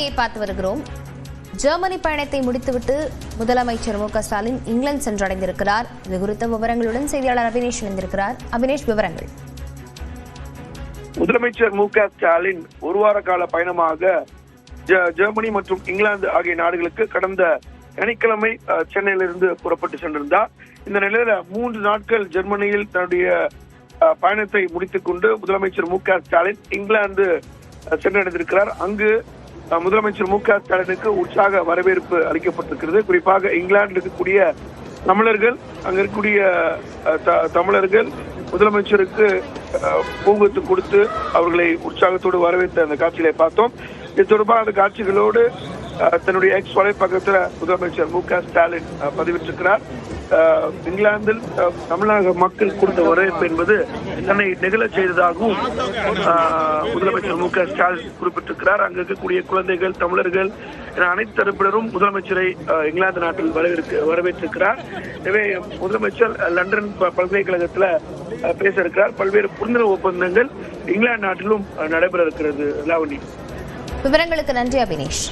செய்தியை பார்த்து வருகிறோம். ஜெர்மனி பயணத்தை முடித்துவிட்டு முதலமைச்சர் மு.க.ஸ்டாலின் இங்கிலாந்து சென்றடைந்திருக்கிறார். இது குறித்த விவரங்களுடன் செய்தியாளர் அபினேஷ் இணைந்திருக்கிறார். அபினேஷ், விவரங்கள். முதலமைச்சர் மு.க.ஸ்டாலின் ஒரு வார கால பயணமாக ஜெர்மனி மற்றும் இங்கிலாந்து ஆகிய நாடுகளுக்கு கடந்த சனிக்கிழமை சென்னையிலிருந்து புறப்பட்டு சென்றிருந்தார். இந்த நிலையில 3 நாட்கள் ஜெர்மனியில் தன்னுடைய பயணத்தை முடித்துக் கொண்டு முதலமைச்சர் மு.க.ஸ்டாலின் இங்கிலாந்து சென்றடைந்திருக்கிறார். அங்கு முதலமைச்சர் மு.க.ஸ்டாலினுக்கு உற்சாக வரவேற்பு அளிக்கப்பட்டிருக்கிறது. குறிப்பாக இங்கிலாந்தில் இருக்கக்கூடிய தமிழர்கள், அங்க இருக்கக்கூடிய தமிழர்கள் முதலமைச்சருக்கு பூங்கொத்து கொடுத்து அவர்களை உற்சாகத்தோடு வரவேற்ற அந்த காட்சிகளை பார்த்தோம். இது தொடர்பான அந்த காட்சிகளோடு தன்னுடைய எக்ஸ் வலைப்பக்கத்துல முதலமைச்சர் மு.க.ஸ்டாலின் பதிவிட்டிருக்கிறார். இங்கிலாந்தில் தமிழக மக்கள் கொடுத்த வரவேற்பு என்பது தன்னை நெகிழச் செய்ததாகவும் முதலமைச்சர் மு.க.ஸ்டாலின் குறிப்பிட்டிருக்கிறார். அங்கு இருக்கக்கூடிய குழந்தைகள், தமிழர்கள் என அனைத்து தரப்பினரும் முதலமைச்சரை இங்கிலாந்து நாட்டில் வரவேற்றிருக்கிறார். எனவே முதலமைச்சர் லண்டன் பல்கலைக்கழகத்துல பேச இருக்கிறார். பல்வேறு புரிந்துணர்வு ஒப்பந்தங்கள் இங்கிலாந்து நாட்டிலும் நடைபெற இருக்கிறது. லாவணி, விவரங்களுக்கு நன்றி அபினேஷ்.